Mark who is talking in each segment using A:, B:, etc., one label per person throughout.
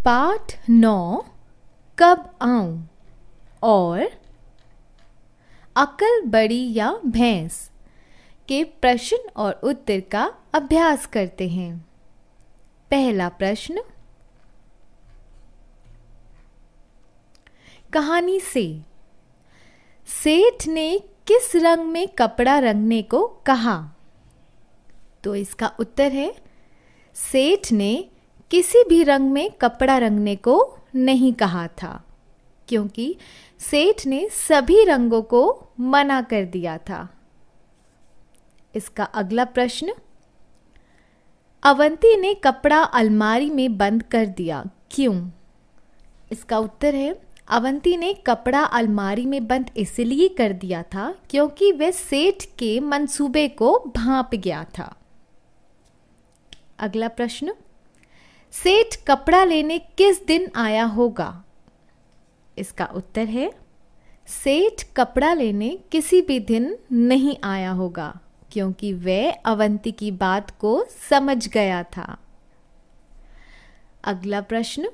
A: पाठ 9 कब आऊं और अकल बड़ी या भैंस के प्रश्न और उत्तर का अभ्यास करते हैं। पहला प्रश्न, कहानी से सेठ ने किस रंग में कपड़ा रंगने को कहा? तो इसका उत्तर है, सेठ ने किसी भी रंग में कपड़ा रंगने को नहीं कहा था, क्योंकि सेठ ने सभी रंगों को मना कर दिया था। इसका अगला प्रश्न, अवंती ने कपड़ा अलमारी में बंद कर दिया, क्यों? इसका उत्तर है, अवंती ने कपड़ा अलमारी में बंद इसलिए कर दिया था क्योंकि वह सेठ के मंसूबे को भांप गया था। अगला प्रश्न, सेठ कपड़ा लेने किस दिन आया होगा? इसका उत्तर है, सेठ कपड़ा लेने किसी भी दिन नहीं आया होगा, क्योंकि वह अवंती की बात को समझ गया था। अगला प्रश्न,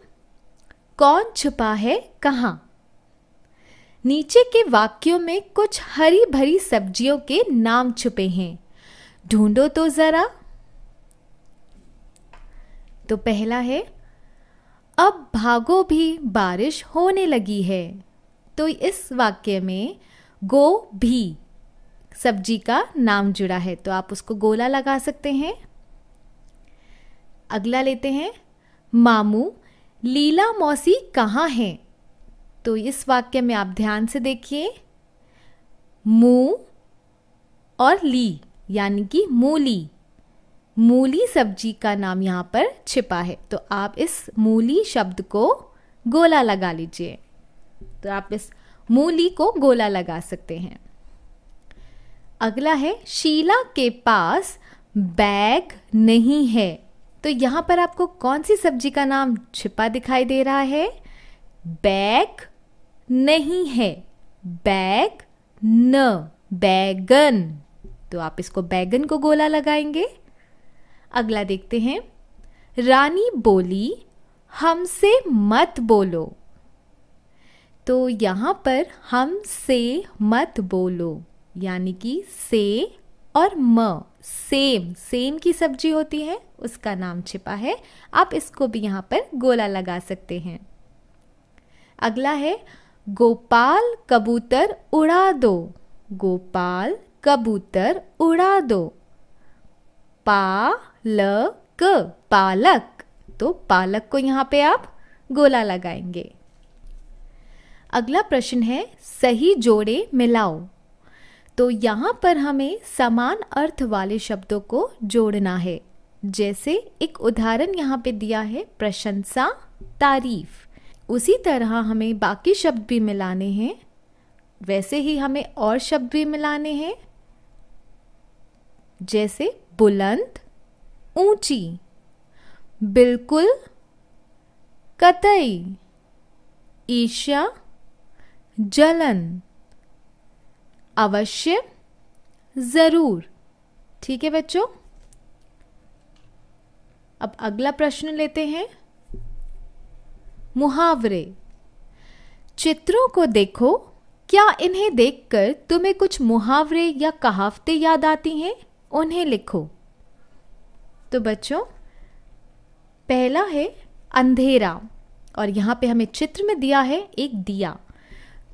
A: कौन छुपा है कहाँ? नीचे के वाक्यों में कुछ हरी भरी सब्जियों के नाम छुपे हैं, ढूंढो तो जरा। तो पहला है, अब भागो भी बारिश होने लगी है। तो इस वाक्य में गो भी सब्जी का नाम जुड़ा है, तो आप उसको गोला लगा सकते हैं। अगला लेते हैं, मामू लीला मौसी कहाँ है? तो इस वाक्य में आप ध्यान से देखिए, मुंह और ली यानी कि मूली, मूली सब्जी का नाम यहाँ पर छिपा है, तो आप इस मूली शब्द को गोला लगा लीजिए। तो आप इस मूली को गोला लगा सकते हैं। अगला है, शीला के पास बैग नहीं है। तो यहाँ पर आपको कौन सी सब्जी का नाम छिपा दिखाई दे रहा है? बैग नहीं है, बैग न, बैगन। तो आप इसको बैगन को गोला लगाएंगे। अगला देखते हैं, रानी बोली हमसे मत बोलो। तो यहाँ पर हमसे मत बोलो यानी कि से और म, सेम की सब्जी होती है, उसका नाम छिपा है, आप इसको भी यहाँ पर गोला लगा सकते हैं। अगला है, गोपाल कबूतर उड़ा दो। गोपाल कबूतर उड़ा दो, पालक, पालक, तो पालक को यहाँ पे आप गोला लगाएंगे। अगला प्रश्न है, सही जोड़े मिलाओ। तो यहाँ पर हमें समान अर्थ वाले शब्दों को जोड़ना है। जैसे एक उदाहरण यहाँ पे दिया है, प्रशंसा, तारीफ। उसी तरह हमें बाकी शब्द भी मिलाने हैं, वैसे ही हमें और शब्द भी मिलाने हैं, जैसे बुलंद, ऊंची, बिल्कुल, कतई, ईर्ष्या, जलन, अवश्य, जरूर। ठीक है बच्चों, अब अगला प्रश्न लेते हैं, मुहावरे। चित्रों को देखो, क्या इन्हें देखकर तुम्हें कुछ मुहावरे या कहावतें याद आती हैं? उन्हें लिखो। तो बच्चों, पहला है अंधेरा, और यहाँ पे हमें चित्र में दिया है एक दिया,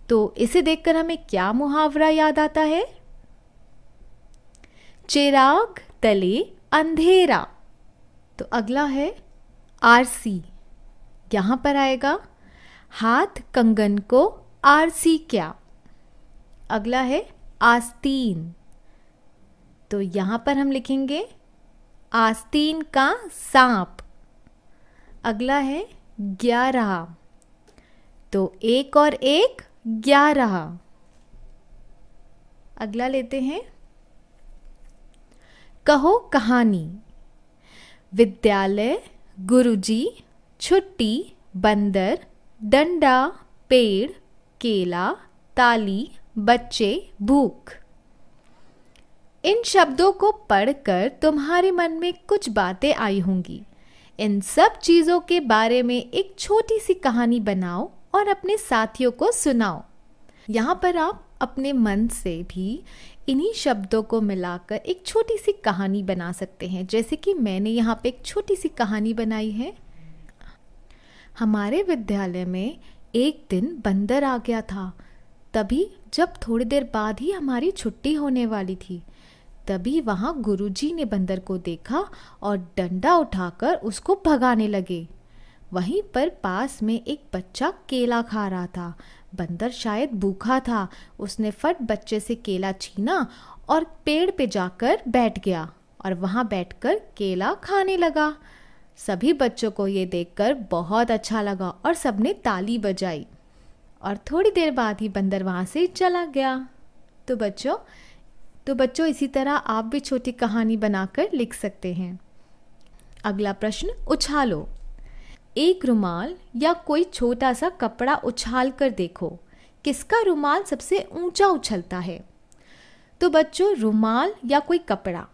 A: तो इसे देखकर हमें क्या मुहावरा याद आता है? चिराग तले अंधेरा। तो अगला है आरसी, यहाँ पर आएगा हाथ कंगन को आरसी क्या। अगला है आस्तीन, तो यहाँ पर हम लिखेंगे आस्तीन का सांप। अगला है 11, तो 1 और 1 11। अगला लेते हैं, कहो कहानी। विद्यालय, गुरुजी, छुट्टी, बंदर, डंडा, पेड़, केला, ताली, बच्चे, भूख। इन शब्दों को पढ़कर तुम्हारे मन में कुछ बातें आई होंगी। इन सब चीज़ों के बारे में एक छोटी सी कहानी बनाओ और अपने साथियों को सुनाओ। यहाँ पर आप अपने मन से भी इन्हीं शब्दों को मिलाकर एक छोटी सी कहानी बना सकते हैं, जैसे कि मैंने यहाँ पे एक छोटी सी कहानी बनाई है। हमारे विद्यालय में एक दिन बंदर आ गया था। तभी जब थोड़ी देर बाद ही हमारी छुट्टी होने वाली थी, तभी वहाँ गुरुजी ने बंदर को देखा और डंडा उठाकर उसको भगाने लगे। वहीं पर पास में एक बच्चा केला खा रहा था। बंदर शायद भूखा था। उसने फट बच्चे से केला छीना और पेड़ पे जाकर बैठ गया और वहाँ बैठकर केला खाने लगा। सभी बच्चों को ये देखकर बहुत अच्छा लगा और सबने ताली बजाई और थोड़ी देर बाद ही बंदर वहाँ से चला गया। तो बच्चों इसी तरह आप भी छोटी कहानी बनाकर लिख सकते हैं। अगला प्रश्न, उछालो। एक रुमाल या कोई छोटा सा कपड़ा उछाल कर देखो, किसका रुमाल सबसे ऊंचा उछलता है? तो बच्चों, रुमाल या कोई कपड़ा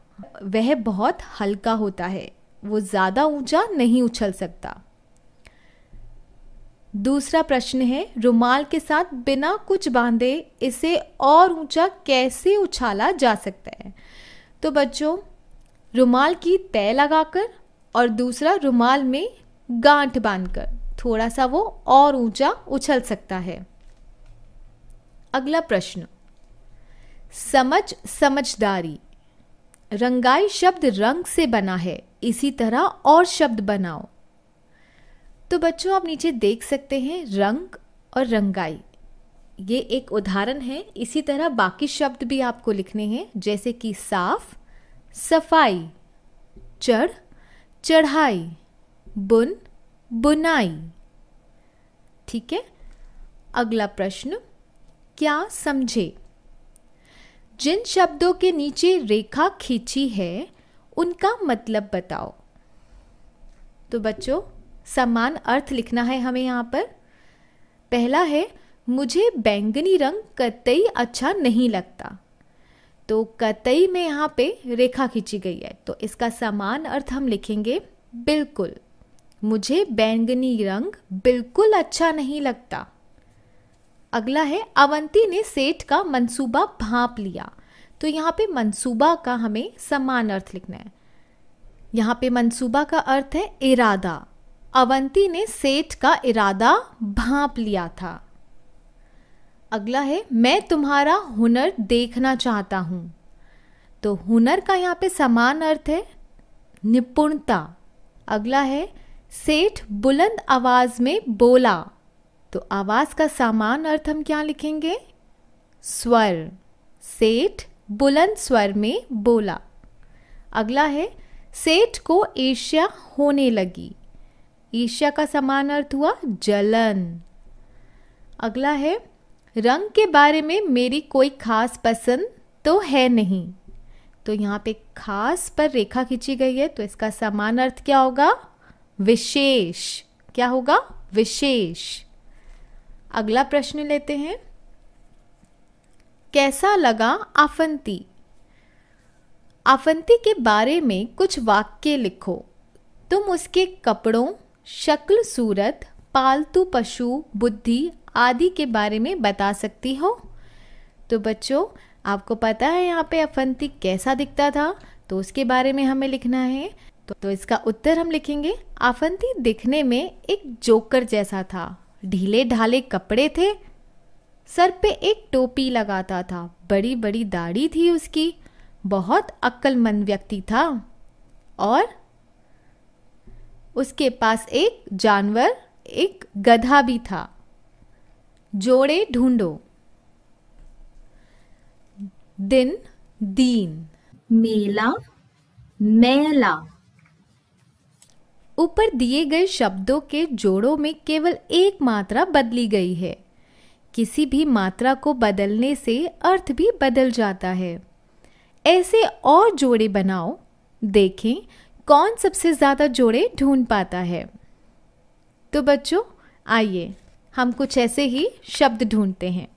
A: वह बहुत हल्का होता है, वो ज़्यादा ऊंचा नहीं उछल सकता। दूसरा प्रश्न है, रुमाल के साथ बिना कुछ बांधे इसे और ऊंचा कैसे उछाला जा सकता है? तो बच्चों, रुमाल की तह लगाकर और दूसरा रुमाल में गांठ बांधकर थोड़ा सा वो और ऊंचा उछल सकता है। अगला प्रश्न, समझदारी। रंगाई शब्द रंग से बना है, इसी तरह और शब्द बनाओ। तो बच्चों, आप नीचे देख सकते हैं रंग और रंगाई, ये एक उदाहरण है। इसी तरह बाकी शब्द भी आपको लिखने हैं, जैसे कि साफ, सफाई, चढ़, चढ़ाई, बुन, बुनाई। ठीक है। अगला प्रश्न, क्या समझे? जिन शब्दों के नीचे रेखा खींची है उनका मतलब बताओ। तो बच्चों, समान अर्थ लिखना है हमें यहाँ पर। पहला है, मुझे बैंगनी रंग कतई अच्छा नहीं लगता। तो कतई में यहाँ पे रेखा खींची गई है, तो इसका समान अर्थ हम लिखेंगे बिल्कुल। मुझे बैंगनी रंग बिल्कुल अच्छा नहीं लगता। अगला है, अवंती ने सेठ का मंसूबा भांप लिया। तो यहाँ पे मंसूबा का हमें समान अर्थ लिखना है। यहाँ पे मंसूबा का अर्थ है इरादा। अवंती ने सेठ का इरादा भांप लिया था। अगला है, मैं तुम्हारा हुनर देखना चाहता हूं। तो हुनर का यहाँ पे समान अर्थ है निपुणता। अगला है, सेठ बुलंद आवाज में बोला। तो आवाज का समान अर्थ हम क्या लिखेंगे? स्वर। सेठ बुलंद स्वर में बोला। अगला है, सेठ को ईर्ष्या होने लगी। ईर्ष्या का समान अर्थ हुआ जलन। अगला है, रंग के बारे में मेरी कोई खास पसंद तो है नहीं। तो यहाँ पे खास पर रेखा खींची गई है, तो इसका समान अर्थ क्या होगा? विशेष। क्या होगा? विशेष। अगला प्रश्न लेते हैं, कैसा लगा आफंती? आफंती के बारे में कुछ वाक्य लिखो। तुम उसके कपड़ों, शक्ल सूरत, पालतू पशु, बुद्धि आदि के बारे में बता सकती हो। तो बच्चों, आपको पता है यहाँ पे अफंती कैसा दिखता था, तो उसके बारे में हमें लिखना है। तो इसका उत्तर हम लिखेंगे, अफंती दिखने में एक जोकर जैसा था। ढीले ढाले कपड़े थे, सर पे एक टोपी लगाता था, बड़ी बड़ी दाढ़ी थी उसकी, बहुत अक्लमंद व्यक्ति था और उसके पास एक जानवर, एक गधा भी था। जोड़े ढूंढो। दिन, दीन,
B: मेला, मेला।
A: ऊपर दिए गए शब्दों के जोड़ों में केवल एक मात्रा बदली गई है। किसी भी मात्रा को बदलने से अर्थ भी बदल जाता है। ऐसे और जोड़े बनाओ, देखें कौन सबसे ज्यादा जोड़े ढूंढ पाता है। तो बच्चों, आइए हम कुछ ऐसे ही शब्द ढूंढते हैं।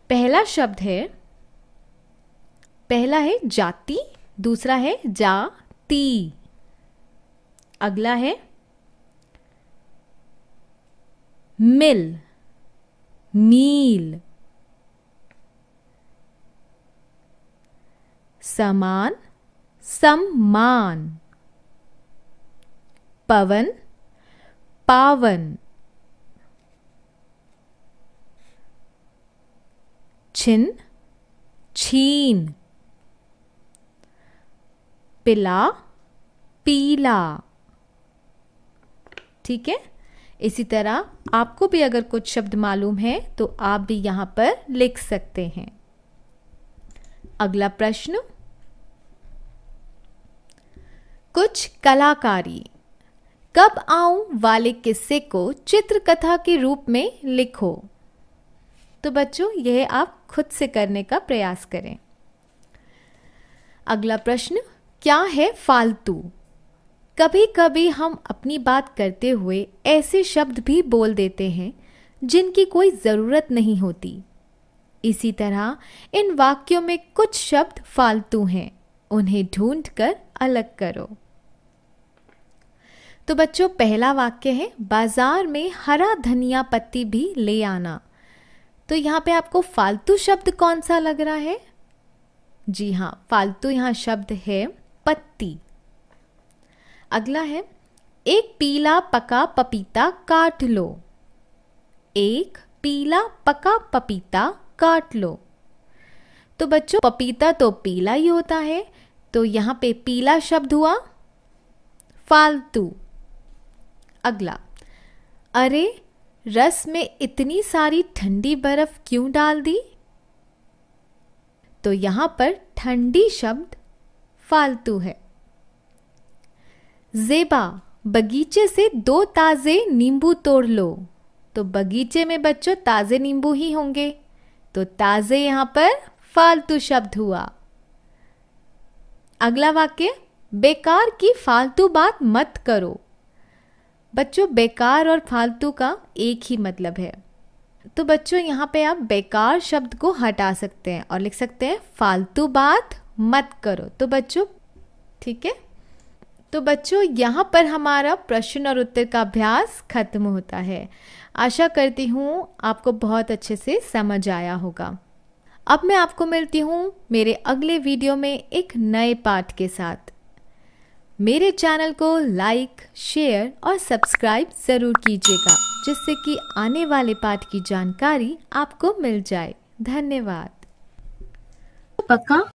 A: पहला शब्द है, पहला है जाति, दूसरा है जाती। अगला है मिल, मील। समान, सम्मान। पवन, पावन। छिन, छीन। पिला, पीला। ठीक है, इसी तरह आपको भी अगर कुछ शब्द मालूम है तो आप भी यहां पर लिख सकते हैं। अगला प्रश्न, कुछ कलाकारी। कब आऊं वाले किस्से को चित्रकथा के रूप में लिखो। तो बच्चों यह आप खुद से करने का प्रयास करें। अगला प्रश्न, क्या है फालतू। कभी कभी हम अपनी बात करते हुए ऐसे शब्द भी बोल देते हैं जिनकी कोई ज़रूरत नहीं होती। इसी तरह इन वाक्यों में कुछ शब्द फालतू हैं, उन्हें ढूंढकर अलग करो। तो बच्चों पहला वाक्य है, बाजार में हरा धनिया पत्ती भी ले आना। तो यहाँ पे आपको फालतू शब्द कौन सा लग रहा है? जी हाँ, फालतू यहाँ शब्द है पत्ती। अगला है, एक पीला पका पपीता काट लो। एक पीला पका पपीता काट लो। तो बच्चों पपीता तो पीला ही होता है, तो यहाँ पे पीला शब्द हुआ फालतू। अगला, अरे रस में इतनी सारी ठंडी बर्फ क्यों डाल दी। तो यहां पर ठंडी शब्द फालतू है। ज़ेबा, बगीचे से 2 ताजे नींबू तोड़ लो। तो बगीचे में बच्चों ताजे नींबू ही होंगे, तो ताजे यहां पर फालतू शब्द हुआ। अगला वाक्य, बेकार की फालतू बात मत करो। बच्चों बेकार और फालतू का एक ही मतलब है, तो बच्चों यहाँ पे आप बेकार शब्द को हटा सकते हैं और लिख सकते हैं फालतू बात मत करो। तो बच्चों ठीक है, तो बच्चों यहाँ पर हमारा प्रश्न और उत्तर का अभ्यास खत्म होता है। आशा करती हूँ आपको बहुत अच्छे से समझ आया होगा। अब मैं आपको मिलती हूँ मेरे अगले वीडियो में एक नए पाठ के साथ। मेरे चैनल को लाइक, शेयर और सब्सक्राइब ज़रूर कीजिएगा, जिससे कि आने वाले पाठ की जानकारी आपको मिल जाए। धन्यवाद।
B: पका